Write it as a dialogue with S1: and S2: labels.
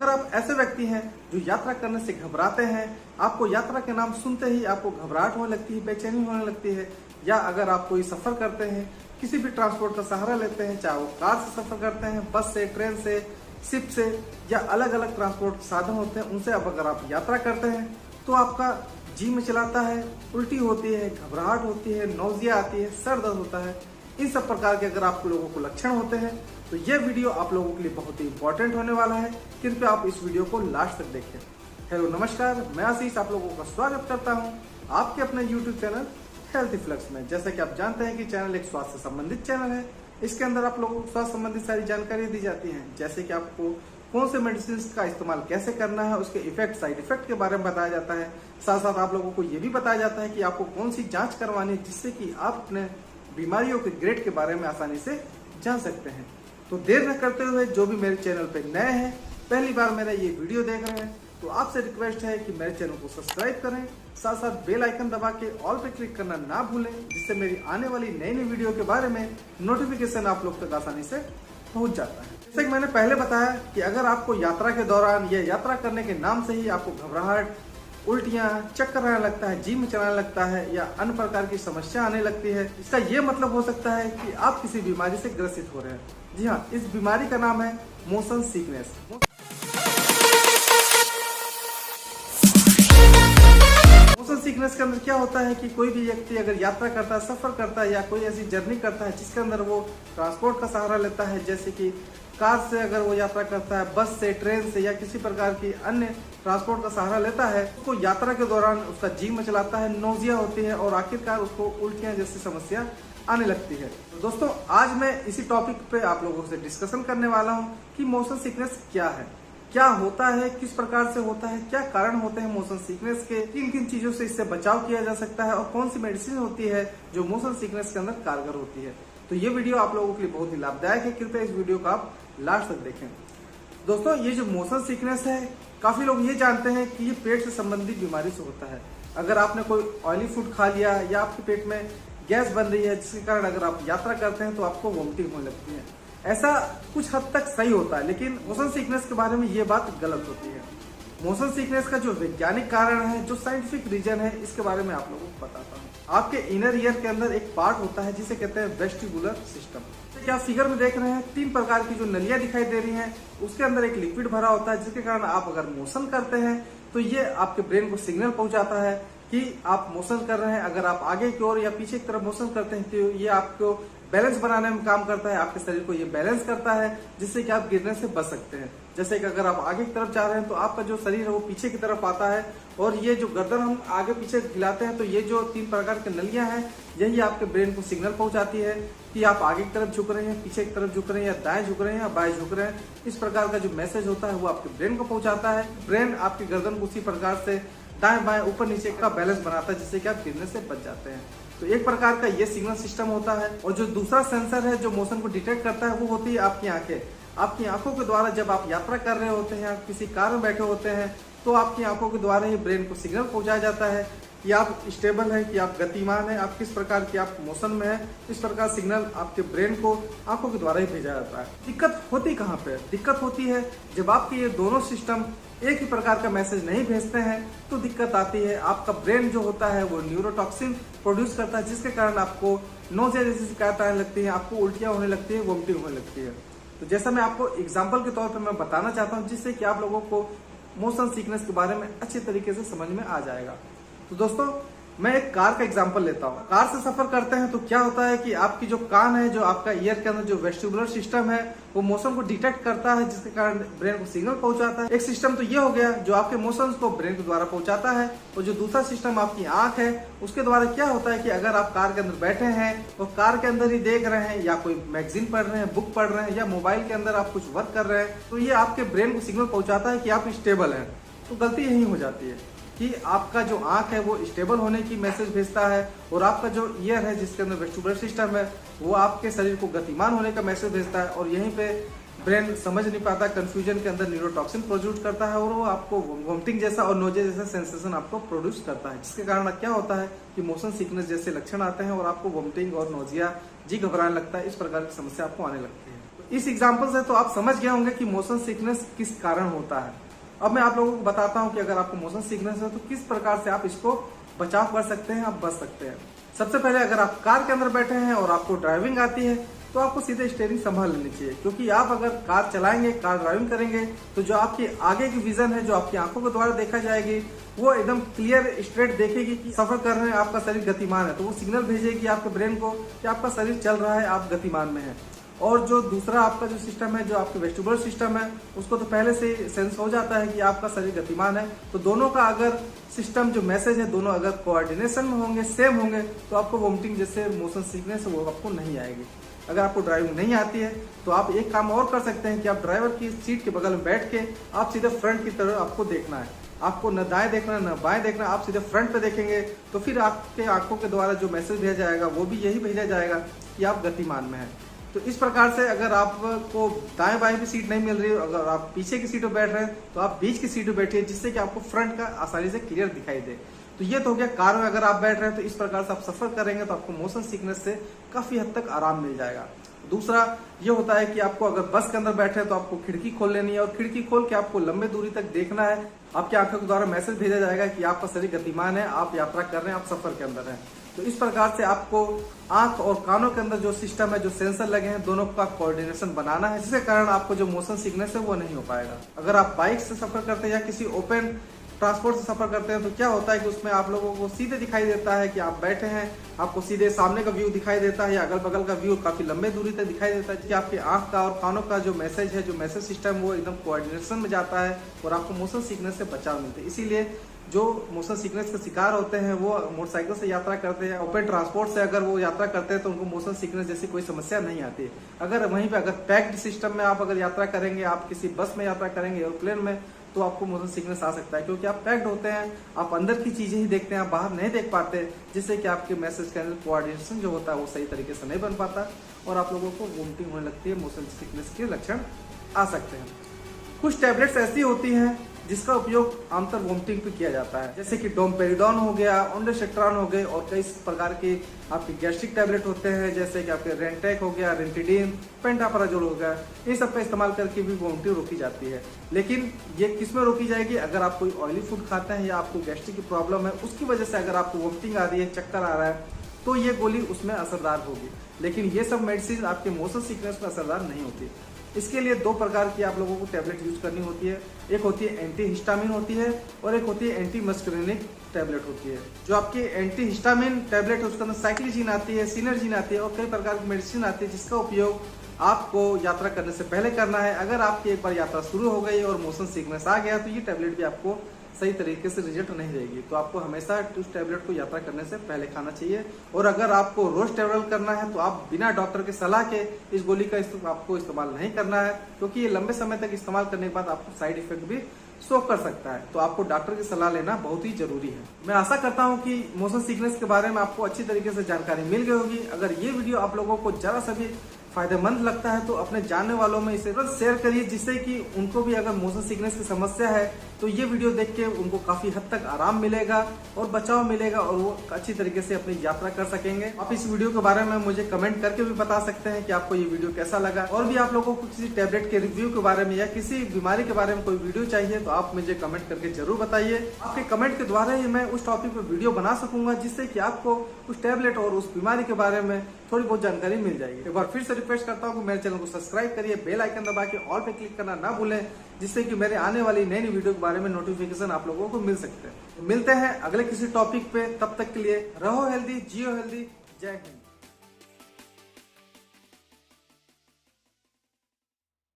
S1: अगर आप ऐसे व्यक्ति हैं जो यात्रा करने से घबराते हैं, आपको यात्रा के नाम सुनते ही आपको घबराहट होने लगती है, बेचैनी होने लगती है, या अगर आप कोई सफर करते हैं, किसी भी ट्रांसपोर्ट का सहारा लेते हैं, चाहे वो कार से सफर करते हैं, बस से, ट्रेन से, शिप से, या अलग अलग ट्रांसपोर्ट साधन होते हैं, उनसे अब अगर आप यात्रा करते हैं तो आपका जी मिचलाता है, उल्टी होती है, घबराहट होती है, नौजिया आती है, सर दर्द होता है। इन सब प्रकार के अगर आप लोगों को लक्षण होते हैं तो यह वीडियो आप लोगों के लिए बहुत ही इंपॉर्टेंट होने वाला है। कृपया आप इस वीडियो को लास्ट तक देखें। हेलो नमस्कार, मैं आशीष आप लोगों का स्वागत करता हूं आपके अपने यूट्यूब चैनल हेल्थ फ्लक्स में। जैसा कि आप जानते हैं कि चैनल एक स्वास्थ्य से संबंधित चैनल है। इसके अंदर आप लोगों को स्वास्थ्य संबंधित सारी जानकारी दी जाती है, जैसे कि आपको कौन से मेडिसिन का इस्तेमाल कैसे करना है, उसके इफेक्ट, साइड इफेक्ट के बारे में बताया जाता है। साथ साथ आप लोगों को ये भी बताया जाता है कि आपको कौन सी जांच करवानी है, जिससे कि आप अपने बीमारियों के ग्रेड के बारे में आसानी से जान सकते हैं। तो देर न करते हुए, जो भी मेरे चैनल पे नए हैं, पहली बार मेरा ये वीडियो देख रहे हैं, तो आपसे रिक्वेस्ट है कि मेरे चैनल को सब्सक्राइब करें, साथ साथ बेल आइकन दबा के ऑल पे क्लिक करना ना भूलें, जिससे मेरी आने वाली नई नई वीडियो के बारे में नोटिफिकेशन आप लोग तक आसानी से पहुंच जाता है। जैसे कि मैंने पहले बताया कि अगर आपको यात्रा के दौरान या यात्रा करने के नाम से ही आपको घबराहट, उल्टियां, चक्कर आने लगता है, जी मिचलाने लगता है, या अन्य प्रकार की समस्या आने लगती है, इसका ये मतलब हो सकता है कि आप किसी बीमारी से ग्रसित हो रहे हैं। जी हाँ, इस बीमारी का नाम है मोशन सिकनेस। मोशन सिकनेस के अंदर क्या होता है कि कोई भी व्यक्ति अगर यात्रा करता है, सफर करता है, या कोई ऐसी जर्नी करता है जिसके अंदर वो ट्रांसपोर्ट का सहारा लेता है, जैसे कि कार से अगर वो यात्रा करता है, बस से, ट्रेन से, या किसी प्रकार की अन्य ट्रांसपोर्ट का सहारा लेता है, उसको यात्रा के दौरान उसका जी मचलाता है, नौजिया होती है और आखिरकार उसको उल्टियां जैसी समस्या आने लगती है। तो दोस्तों, आज मैं इसी टॉपिक पे आप लोगों से डिस्कशन करने वाला हूँ कि मोशन सिकनेस क्या है, क्या होता है, किस प्रकार से होता है, क्या कारण होते हैं मोशन सिकनेस के, किन किन चीजों से इससे बचाव किया जा सकता है, और कौन सी मेडिसिन होती है जो मोशन सिकनेस के अंदर कारगर होती है। तो ये वीडियो आप लोगों के लिए बहुत ही लाभदायक है। कृपया इस वीडियो को आप लास्ट तक देखें। दोस्तों, ये जो मोशन सिकनेस है, काफी लोग ये जानते हैं कि ये पेट से संबंधित बीमारी से होता है। अगर आपने कोई ऑयली फूड खा लिया या आपके पेट में गैस बन रही है, जिसके कारण अगर आप यात्रा करते हैं तो आपको वोमिटिंग होने लगती है। ऐसा कुछ हद तक सही होता है, लेकिन मोशन सिकनेस के बारे में ये बात गलत होती है। मोशन सिकनेस का जो वैज्ञानिक कारण है, जो साइंटिफिक रीजन है, इसके बारे में आप लोगों को बताता हूँ। आपके इनर ईयर के अंदर एक पार्ट होता है जिसे कहते हैं वेस्टिबुलर सिस्टम। क्या फिगर में देख रहे हैं, 3 प्रकार की जो नलियां दिखाई दे रही हैं, उसके अंदर एक लिक्विड भरा होता है, जिसके कारण आप अगर मोशन करते हैं तो ये आपके ब्रेन को सिग्नल पहुंचाता है कि आप मोशन कर रहे हैं। अगर आप आगे की ओर या पीछे की तरफ मोशन करते हैं तो ये आपको बैलेंस बनाने में काम करता है, आपके शरीर को ये बैलेंस करता है, जिससे कि आप गिरने से बच सकते हैं। जैसे कि अगर आप आगे की तरफ जा रहे हैं तो आपका जो शरीर है वो पीछे की तरफ आता है, और ये जो गर्दन हम आगे पीछे हिलाते हैं तो ये जो 3 प्रकार की नलियां हैं, यही आपके ब्रेन को सिग्नल पहुंचाती है कि आप आगे की तरफ झुक रहे हैं, पीछे की तरफ झुक रहे हैं, या दाएं झुक रहे हैं, या बाएं झुक रहे हैं। इस प्रकार का जो मैसेज होता है वो आपके ब्रेन को पहुंचाता है। ब्रेन आपकी गर्दन को उसी प्रकार से दाएं बाएं, ऊपर नीचे का बैलेंस बनाता है, जिससे कि आप गिरने से बच जाते हैं। तो एक प्रकार का ये सिग्नल सिस्टम होता है। और जो दूसरा सेंसर है जो मोशन को डिटेक्ट करता है, वो होती है आपकी आंखें। आपकी आंखों के द्वारा जब आप यात्रा कर रहे होते हैं, आप किसी कार में बैठे होते हैं, तो आपकी आंखों के द्वारा ही ब्रेन को सिग्नल पहुंचाया जाता है कि आप स्टेबल है, कि आप गतिमान है, आप किस प्रकार की आप मोशन में है। इस प्रकार सिग्नल आपके ब्रेन को आंखों के द्वारा ही भेजा जाता है। दिक्कत होती कहाँ पे? दिक्कत होती है जब आपके ये दोनों सिस्टम एक ही प्रकार का मैसेज नहीं भेजते हैं, तो दिक्कत आती है। आपका ब्रेन जो होता है वो न्यूरोटॉक्सिन प्रोड्यूस करता है, जिसके कारण आपको नोजिया जैसी शिकायत आने लगती है, आपको उल्टियां होने लगती है, वोमिटिंग होने लगती है। तो जैसा मैं आपको एग्जाम्पल के तौर पर मैं बताना चाहता हूँ, जिससे कि आप लोगों को मोशन सिकनेस के बारे में अच्छे तरीके से समझ में आ जाएगा। तो दोस्तों, मैं एक कार का एग्जांपल लेता हूँ। कार से सफर करते हैं तो क्या होता है कि आपकी जो कान है, जो आपका ईयर के अंदर जो वेस्टिबुलर सिस्टम है, वो मोशन को डिटेक्ट करता है, जिसके कारण ब्रेन को सिग्नल पहुंचाता है। एक सिस्टम तो ये हो गया जो आपके मोशंस को ब्रेन के द्वारा पहुंचाता है, और जो दूसरा सिस्टम आपकी आंख है, उसके द्वारा क्या होता है कि अगर आप कार के अंदर बैठे हैं और कार के अंदर ही देख रहे हैं, या कोई मैगजीन पढ़ रहे हैं, बुक पढ़ रहे हैं, या मोबाइल के अंदर आप कुछ वर्क कर रहे हैं, तो ये आपके ब्रेन को सिग्नल पहुंचाता है कि आप स्टेबल हैं। तो गलती यही हो जाती है कि आपका जो आंख है वो स्टेबल होने की मैसेज भेजता है, और आपका जो ईयर है जिसके अंदर वेस्टिबुलर सिस्टम है, वो आपके शरीर को गतिमान होने का मैसेज भेजता है, और यहीं पे ब्रेन समझ नहीं पाता, कंफ्यूजन के अंदर न्यूरोटॉक्सिन प्रोड्यूस करता है, और वो आपको वोमिटिंग जैसा और नोजिया जैसा सेंसेशन आपको प्रोड्यूस करता है, जिसके कारण क्या होता है कि मोशन सिकनेस जैसे लक्षण आते हैं और आपको वोमिटिंग और नोजिया, जी घबराने लगता है, इस प्रकार की समस्या आपको आने लगती है। इस एग्जाम्पल से तो आप समझ गए होंगे कि मोशन सिकनेस किस कारण होता है। अब मैं आप लोगों को बताता हूं कि अगर आपको मोशन सिकनेस है तो किस प्रकार से आप इसको बचाव कर सकते हैं, आप बच सकते हैं। सबसे पहले अगर आप कार के अंदर बैठे हैं और आपको ड्राइविंग आती है तो आपको सीधे स्टीयरिंग संभाल लेनी चाहिए, क्योंकि आप अगर कार चलाएंगे, कार ड्राइविंग करेंगे तो जो आपकी आगे की विजन है, जो आपकी आंखों के द्वारा देखा जाएगी, वो एकदम क्लियर स्ट्रेट देखेगी कि सफर कर रहे हैं, आपका शरीर गतिमान है, तो वो सिग्नल भेजेगी आपके ब्रेन को कि आपका शरीर चल रहा है, आप गतिमान में है। और जो दूसरा आपका जो सिस्टम है, जो आपके वेस्टिबुलर सिस्टम है, उसको तो पहले से सेंस हो जाता है कि आपका शरीर गतिमान है। तो दोनों का अगर सिस्टम जो मैसेज है, दोनों अगर कोऑर्डिनेशन में होंगे, सेम होंगे, तो आपको वोमिटिंग जैसे मोशन सिकनेस वो आपको नहीं आएगी। अगर आपको ड्राइविंग नहीं आती है तो आप एक काम और कर सकते हैं कि आप ड्राइवर की सीट के बगल में बैठ के आप सीधे फ्रंट की तरफ आपको देखना है। आपको न दाएं देखना न बाएं देखना, आप सीधे फ्रंट पे देखेंगे तो फिर आपके आंखों के द्वारा जो मैसेज भेजा जाएगा वो भी यही भेजा जाएगा कि आप गतिमान में हैं। तो इस प्रकार से अगर आपको दाएं बाएं की सीट नहीं मिल रही, अगर आप पीछे की सीट पर बैठ रहे हैं तो आप बीच की सीट पर बैठिए, जिससे कि आपको फ्रंट का आसानी से क्लियर दिखाई दे। तो ये तो हो गया कार में अगर आप बैठ रहे हैं तो इस प्रकार से आप सफर करेंगे तो आपको मोशन सिकनेस से काफी हद तक आराम मिल जाएगा। दूसरा ये होता है कि आपको अगर बस के अंदर बैठे हैं तो आपको खिड़की खोल लेनी है और खिड़की खोल के आपको लंबे दूरी तक देखना है। आपकी आंखों के द्वारा मैसेज भेजा जाएगा कि आपका शरीर गतिमान है, आप यात्रा कर रहे हैं, आप सफर के अंदर हैं। तो इस प्रकार से आपको आंख और कानों के अंदर जो सिस्टम है, जो सेंसर लगे हैं, दोनों का कोऑर्डिनेशन बनाना है, जिसके कारण आपको जो मोशन सिकनेस है वो नहीं हो पाएगा। अगर आप बाइक से सफर करते हैं या किसी ओपन ट्रांसपोर्ट से सफर करते हैं तो क्या होता है कि उसमें आप लोगों को सीधे दिखाई देता है कि आप बैठे हैं, आपको सीधे सामने का व्यू दिखाई देता है या अगल बगल का व्यू काफी लंबे दूरी तक दिखाई देता है कि आपके आंख का और कानों का जो मैसेज है, जो मैसेज सिस्टम वो एकदम कोऑर्डिनेशन में जाता है और आपको मोशन सिकनेस से बचाव मिलता है। इसीलिए जो मोशन सिकनेस के शिकार होते हैं वो मोटरसाइकिल से यात्रा करते हैं, ओपन ट्रांसपोर्ट से अगर वो यात्रा करते हैं तो उनको मोशन सिकनेस जैसी कोई समस्या नहीं आती है। अगर वहीं पे अगर पैक्ड सिस्टम में आप अगर यात्रा करेंगे, आप किसी बस में यात्रा करेंगे, एरोप्लेन में, तो आपको मोशन सिकनेस आ सकता है, क्योंकि आप पैक्ड होते हैं, आप अंदर की चीजें ही देखते हैं, आप बाहर नहीं देख पाते, जिससे कि आपके मैसेज के अंदर कोऑर्डिनेशन जो होता है वो सही तरीके से नहीं बन पाता और आप लोगों को वोमिटिंग होने लगती है, मोशन सिकनेस के लक्षण आ सकते हैं। कुछ टैबलेट्स ऐसी होती हैं जिसका उपयोग आमतौर वोमिटिंग पे किया जाता है, जैसे कि डोमपेरिडोन हो गया, ओंडासेट्रान हो गए और कई प्रकार के आपके गैस्ट्रिक टैबलेट होते हैं, जैसे कि आपके रेंटेक हो गया, रेंटिडीन, पेंटापराजोल हो गया। इन सब का इस्तेमाल करके भी वोमिटिंग रोकी जाती है। लेकिन ये किस में रोकी जाएगी? अगर आप कोई ऑयली फूड खाते हैं या आपको गैस्ट्रिक की प्रॉब्लम है, उसकी वजह से अगर आपको वोमिटिंग आ रही है, चक्कर आ रहा है, तो ये गोली उसमें असरदार होगी। लेकिन ये सब मेडिसिन आपके मोशन सिकनेस में असरदार नहीं होती। इसके लिए दो प्रकार की आप लोगों को टैबलेट यूज करनी होती है। एक होती है एंटी हिस्टामिन होती है और एक होती है एंटी मस्करिनिक टैबलेट होती है। जो आपकी एंटी हिस्टामिन टैबलेट है उसके अंदर साइक्लिजीन आती है, सिनर्जीन आती है और कई प्रकार की मेडिसिन आती है, जिसका उपयोग आपको यात्रा करने से पहले करना है। अगर आपकी एक बार यात्रा शुरू हो गई और मोशन सिकनेस आ गया तो ये टैबलेट भी आपको सही तरीके से रिजल्ट नहीं देगी। तो आपको हमेशा उस टैबलेट को यात्रा करने से पहले खाना चाहिए। और अगर आपको रोज ट्रेवल करना है तो आप बिना डॉक्टर की सलाह के इस गोली का आपको इस्तेमाल नहीं करना है, क्योंकि ये लंबे समय तक इस्तेमाल करने के बाद आपको साइड इफेक्ट भी शो कर सकता है। तो आपको डॉक्टर की सलाह लेना बहुत ही जरूरी है। मैं आशा करता हूँ कि मोशन सिकनेस के बारे में आपको अच्छी तरीके से जानकारी मिल गई होगी। अगर ये वीडियो आप लोगों को जरा सा भी फायदेमंद लगता है तो अपने जानने वालों में इसे शेयर करिए, जिससे कि उनको भी अगर मोशन सिकनेस की समस्या है तो ये वीडियो देख के उनको काफी हद तक आराम मिलेगा और बचाव मिलेगा और वो अच्छी तरीके से अपनी यात्रा कर सकेंगे। आप इस वीडियो के बारे में मुझे कमेंट करके भी बता सकते हैं कि आपको ये वीडियो कैसा लगा। और भी आप लोगों को किसी टैबलेट के रिव्यू के बारे में या किसी बीमारी के बारे में कोई वीडियो चाहिए तो आप मुझे कमेंट करके जरूर बताइए। आपके कमेंट के द्वारा ही मैं उस टॉपिक पर वीडियो बना सकूंगा, जिससे कि आपको उस टैबलेट और उस बीमारी के बारे में थोड़ी बहुत जानकारी मिल जाएगी। एक बार फिर से रिक्वेस्ट करता हूँ कि मेरे चैनल को सब्सक्राइब करिए, बेल आइकन दबा के ऑल पे क्लिक करना ना भूलें, जिससे कि मेरे आने वाली नई वीडियो के बारे में नोटिफिकेशन आप लोगों को मिल सकते हैं। मिलते हैं अगले किसी टॉपिक पे, तब तक के लिए रहो हेल्दी, जियो हेल्दी, जय हिंद।